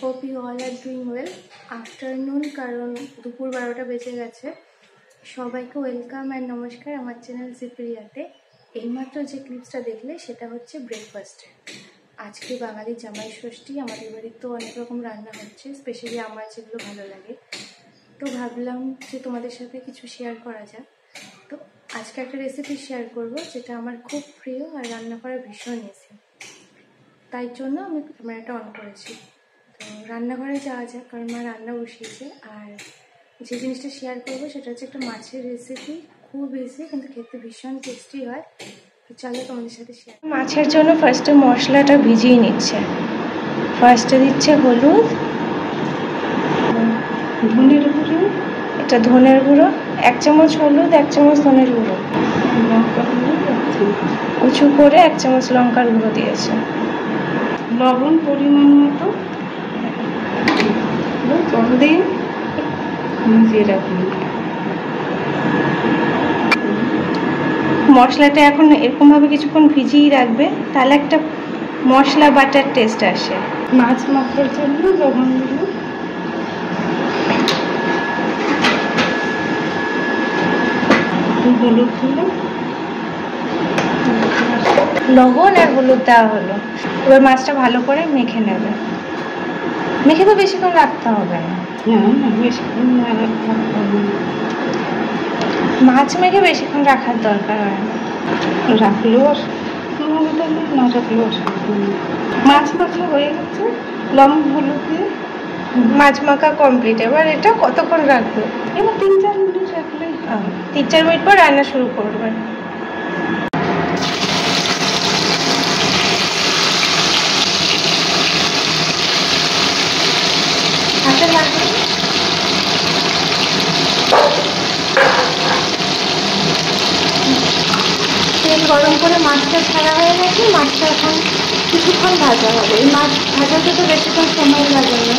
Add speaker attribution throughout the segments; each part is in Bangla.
Speaker 1: Hope you all are doing well. Afternoon, কারণ দুপুর 12টা বেজে গেছে। সবাইকে ওয়েলকাম অ্যান্ড নমস্কার আমার চ্যানেল জিপ্রিয়াতে। এইমাত্র যে ক্লিপসটা দেখলে সেটা হচ্ছে ব্রেকফাস্টে। আজকে বাঙালি জামাই ষষ্ঠী, আমাদের বাড়ির তো অনেক রকম রান্না হচ্ছে, স্পেশালি আমার যেগুলো ভালো লাগে। তো ভাবলাম যে তোমাদের সাথে কিছু শেয়ার করা যাক। তো আজকে একটা রেসিপি শেয়ার করব যেটা আমার খুব প্রিয় আর রান্না করা ভীষণ ইজি। তাই জন্য আমি ক্যামেরাটা অন করেছি। তো রান্নাঘরে যাওয়া যাক, কারণ মা রান্না বসিয়েছে। আর যে জিনিসটা শেয়ার করবো সেটা হচ্ছে একটা মাছের রেসিপি, খুব ইজি কিন্তু খেতে ভীষণ টেস্টি হয়। তো চলো তোমাদের সাথে শেয়ার। মাছের জন্য ফার্স্টে মশলাটা ভিজিয়ে নিচ্ছে। ফার্স্টে দিচ্ছে হলুদ, ধনের গুঁড়ো, এটা ধনের গুঁড়ো 1 চামচ, হলুদ 1 চামচ, ধনের গুঁড়ো, লঙ্কার গুঁড়ো উঁচু করে 1 চামচ লঙ্কার গুঁড়ো দিয়েছে, লবণ পরিমাণ মতো, জল দিয়ে ভিজিয়ে রাখুন। মশলাটা এখন এরকমভাবে কিছুক্ষণ ভিজিয়ে রাখবে, তাহলে একটা মশলা বাটার টেস্ট আসে। মাছ মাখার জন্য লবণ গুঁড়ো, হলুদ গুঁড়ো, লবণ আর হলুদ দেওয়া হলো। এবার মাছটা ভালো করে মেখে নেবে। মেখে তো বেশিক্ষণ রাখতে হবে না, বেশিক্ষণ মাছ মেখে বেশিক্ষণ রাখার দরকার হয় না। রাখলেও অসুবিধা নেই, না রাখলেও অসুবিধা নেই। মাছ মাখা হয়ে গেছে, লবণ হলুদ দিয়ে মাছ মাখা কমপ্লিট। এবার এটা কতক্ষণ রাখবে? এবার 3-4 মিনিট রাখলে, 3-4 মিনিট পর রান্না শুরু করবে। তেল গরম করে মাছটা ছাড়া হয়ে গেছে। মাছটা এখন কিছুক্ষণ ভাজা হবে। এই মাছ ভাজাতে তো বেশিক্ষণ সময় লাগে না।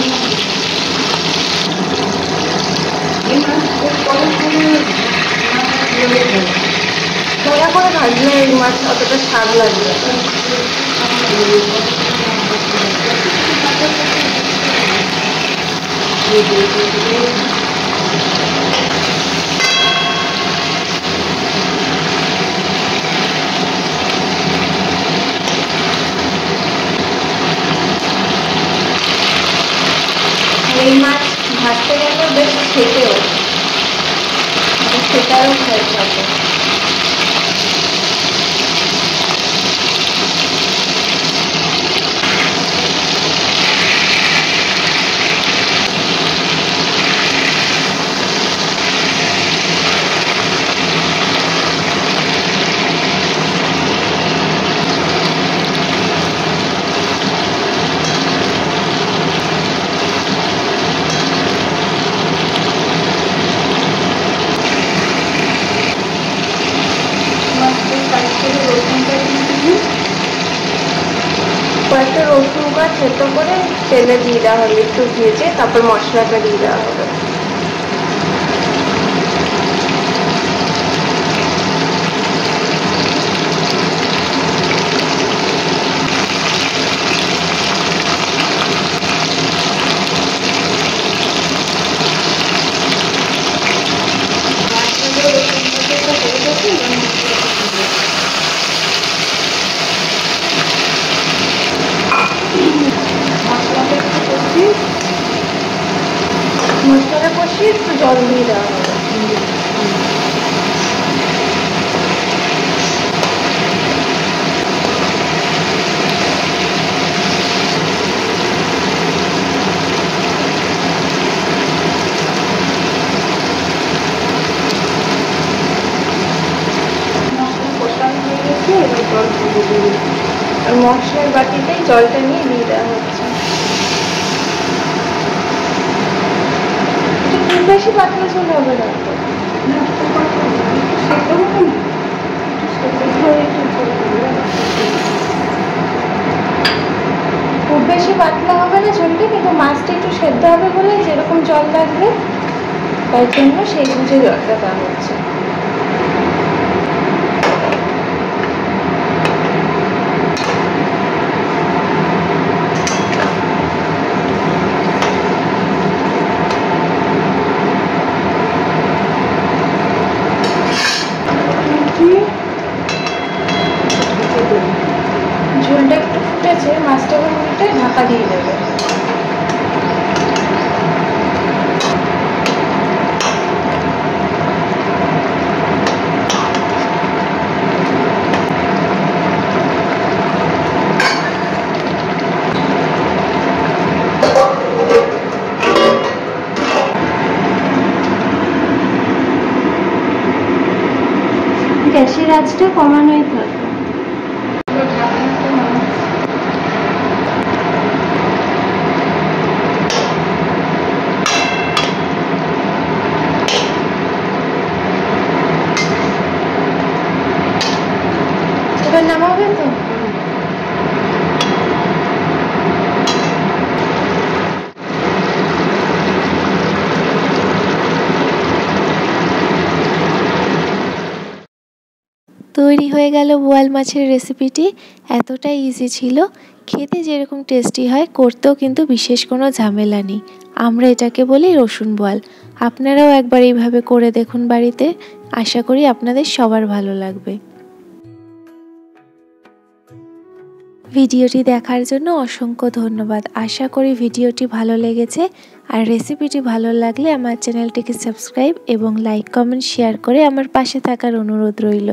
Speaker 1: দয়া করে ভাজলে এই মাছ অতটা স্বাদ লাগবে। এই মাছ ভাজতে গেলে বেশ খেতেও, সেটাও খেয়ে থাকে। কয়েকটা রসুন গাছ থেতো করে তেলে দিয়ে দেওয়া হবে, একটু ভেজে তারপর মশলাটা দিয়ে দেওয়া হবে। মশলাটা কষিয়ে একটু জল দিয়ে দেওয়া হবে। মশলা কষানো হয়ে গেছে, এবার জল দিয়ে দিই। আর মশলার বাটিতেই জলটা নিয়ে দিয়ে দেওয়া হচ্ছে। বেশি পাতলা ঝোল হবে না, খুব বেশি পাতলা হবে না ঝোলটা, কিন্তু মাছটা একটু সেদ্ধ হবে বলে যেরকম জল লাগবে তাই জন্য সেই বুঝে জলটা দেওয়া হচ্ছে। আঁচটা কমানোই থাকবে। এবার নামাবে তো?
Speaker 2: তৈরি হয়ে গেল বোয়াল মাছের রেসিপিটি। এতটাই ইজি ছিল, খেতে যেরকম টেস্টি হয়, করতেও কিন্তু বিশেষ কোনো ঝামেলা নেই। আমরা এটাকে বলি রসুন বোয়াল। আপনারাও একবার এইভাবে করে দেখুন বাড়িতে, আশা করি আপনাদের সবার ভালো লাগবে। ভিডিওটি দেখার জন্য অসংখ্য ধন্যবাদ। আশা করি ভিডিওটি ভালো লেগেছে, আর রেসিপিটি ভালো লাগলে আমার চ্যানেলটিকে সাবস্ক্রাইব এবং লাইক, কমেন্ট, শেয়ার করে আমার পাশে থাকার অনুরোধ রইল।